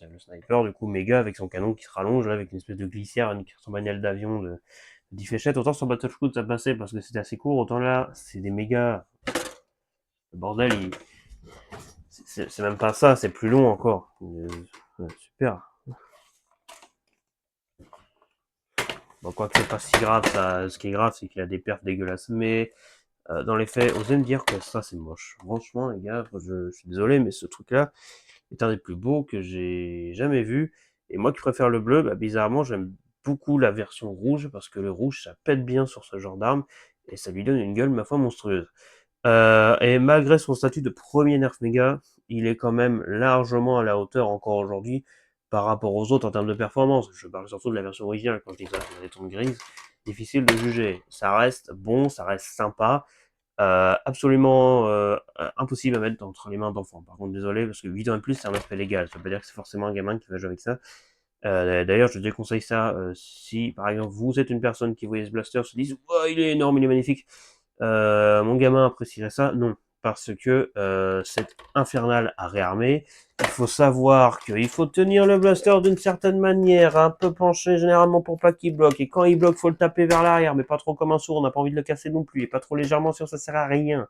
le sniper, du coup méga avec son canon qui se rallonge là, avec une espèce de glissière, son manuel d'avion de 10 fléchettes. Autant sur Battlefield ça passait parce que c'était assez court, autant là c'est des méga. Le bordel, c'est même pas ça, c'est plus long encore. Super. Bon, quoique c'est pas si grave, ça, ce qui est grave c'est qu'il a des perfs dégueulasses, mais dans les faits, osez me dire que ça c'est moche. Franchement les gars, je suis désolé, mais ce truc là est un des plus beaux que j'ai jamais vu. Et moi qui préfère le bleu, bah, bizarrement j'aime beaucoup la version rouge, parce que le rouge ça pète bien sur ce genre d'arme, et ça lui donne une gueule ma foi monstrueuse. Et malgré son statut de premier Nerf Mega, il est quand même largement à la hauteur encore aujourd'hui par rapport aux autres en termes de performance. Je parle surtout de la version originale quand je dis que ça, des tons grises. Difficile de juger. Ça reste bon, ça reste sympa. Absolument impossible à mettre entre les mains d'enfants. Par contre, désolé, parce que 8 ans et plus, c'est un aspect légal. Ça veut pas dire que c'est forcément un gamin qui va jouer avec ça. D'ailleurs, je déconseille ça si, par exemple, vous êtes une personne qui voyait ce blaster, se dit oh, il est énorme, il est magnifique. Mon gamin apprécierait ça. Non, parce que c'est infernal à réarmer. Il faut savoir qu'il faut tenir le blaster d'une certaine manière, un peu penché généralement pour pas qu'il bloque. Et quand il bloque, faut le taper vers l'arrière, mais pas trop comme un sourd. On n'a pas envie de le casser non plus. Et pas trop légèrement, sinon ça sert à rien.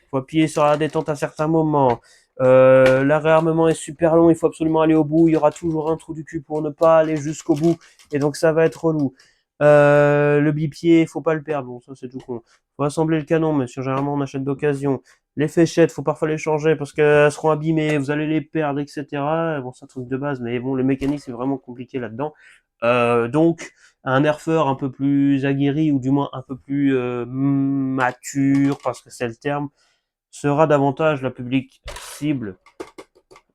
Faut appuyer sur la détente à certains moments. La réarmement est super long, il faut absolument aller au bout. Il y aura toujours un trou du cul pour ne pas aller jusqu'au bout, et donc ça va être relou. Le bipied, faut pas le perdre. Bon, ça c'est tout con. Faut assembler le canon, mais généralement on achète d'occasion. Les fléchettes, faut parfois les changer parce qu'elles seront abîmées, vous allez les perdre, etc. Bon, c'est un truc de base, mais bon, le mécanique c'est vraiment compliqué là-dedans. Donc, un nerfeur un peu plus aguerri, ou du moins un peu plus mature, parce que c'est le terme, sera davantage la public cible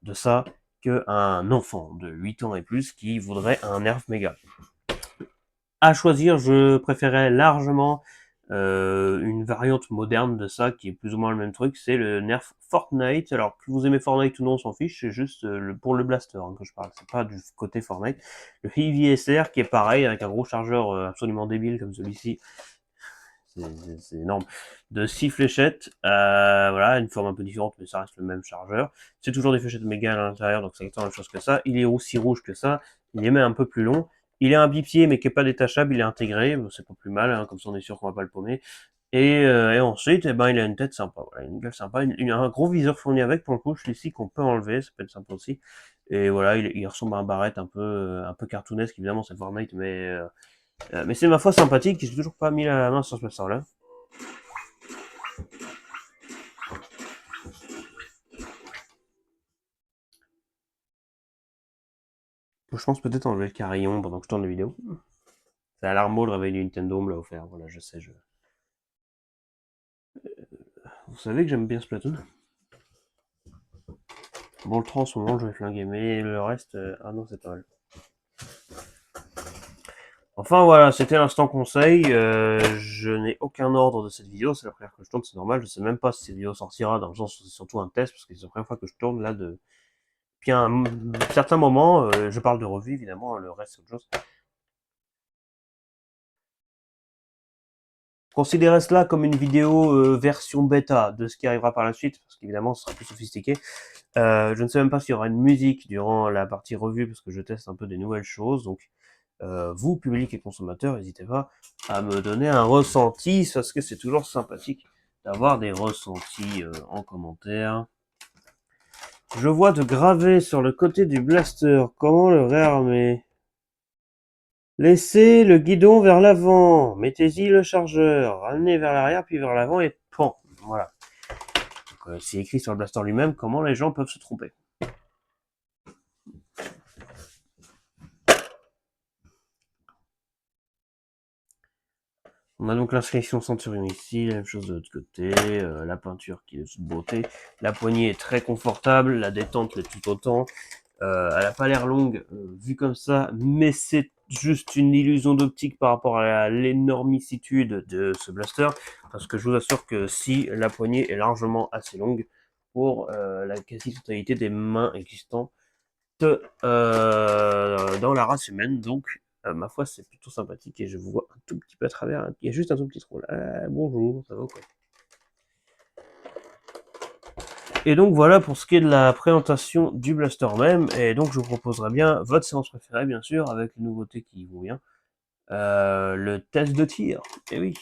de ça qu'un enfant de 8 ans et plus qui voudrait un Nerf méga. À choisir, je préférais largement une variante moderne de ça qui est plus ou moins le même truc, c'est le Nerf Fortnite. Alors que vous aimez Fortnite ou non, on s'en fiche, c'est juste pour le blaster que je parle, c'est pas du côté Fortnite. Le Heavy SR qui est pareil avec un gros chargeur absolument débile comme celui-ci, c'est énorme, de 6 fléchettes, voilà, une forme un peu différente, mais ça reste le même chargeur. C'est toujours des fléchettes méga à l'intérieur, donc c'est exactement la même chose que ça. Il est aussi rouge que ça, il est même un peu plus long. Il est un bipied, mais qui est pas détachable, il est intégré, bon, c'est pas plus mal, hein, comme ça on est sûr qu'on va pas le paumer. Et ensuite, eh ben, il a une tête sympa, voilà, une gueule sympa, un gros viseur fourni avec, pour le coup, celui-ci qu'on peut enlever, ça peut être sympa aussi. Et voilà, il ressemble à un barrette un peu cartoonesque, évidemment, c'est Fortnite, mais c'est ma foi sympathique, j'ai toujours pas mis la main sur ce sort-là. Je pense peut-être enlever le carillon pendant que je tourne la vidéo. C'est Alarmo, le réveil du Nintendo, me l'a offert. Voilà, je sais, Vous savez que j'aime bien Splatoon. Bon, le 3 en ce moment, je vais flinguer, mais le reste... Ah non, c'est pas mal. Enfin voilà, c'était l'instant conseil. Je n'ai aucun ordre de cette vidéo, c'est la première que je tourne, c'est normal. Je sais même pas si cette vidéo sortira, dans le sens où c'est surtout un test, parce que c'est la première fois que je tourne là de... Puis à un certain moment, je parle de revue évidemment, le reste c'est autre chose. Considérez cela comme une vidéo version bêta de ce qui arrivera par la suite, parce qu'évidemment ce sera plus sophistiqué. Je ne sais même pas s'il y aura une musique durant la partie revue, parce que je teste un peu des nouvelles choses, donc vous, public et consommateurs, n'hésitez pas à me donner un ressenti, parce que c'est toujours sympathique d'avoir des ressentis en commentaire. Je vois de graver sur le côté du blaster. Comment le réarmer? Laissez le guidon vers l'avant. Mettez-y le chargeur. Ramenez vers l'arrière, puis vers l'avant et pan. Voilà. C'est écrit sur le blaster lui-même. Comment les gens peuvent se tromper? On a donc l'inscription Centurion ici, la même chose de l'autre côté, la peinture qui est de toute beauté. La poignée est très confortable, la détente l'est tout autant. Elle n'a pas l'air longue vue comme ça, mais c'est juste une illusion d'optique par rapport à l'énormicitude de ce blaster, parce que je vous assure que si la poignée est largement assez longue pour la quasi-totalité des mains existantes dans la race humaine, donc ma foi c'est plutôt sympathique et je vous vois un tout petit peu à travers, il y a juste un tout petit trou là. Bonjour, ça va quoi? Et donc voilà pour ce qui est de la présentation du blaster même, et donc je vous proposerai bien votre séance préférée bien sûr, avec les nouveautés qui vont bien, le test de tir, et oui.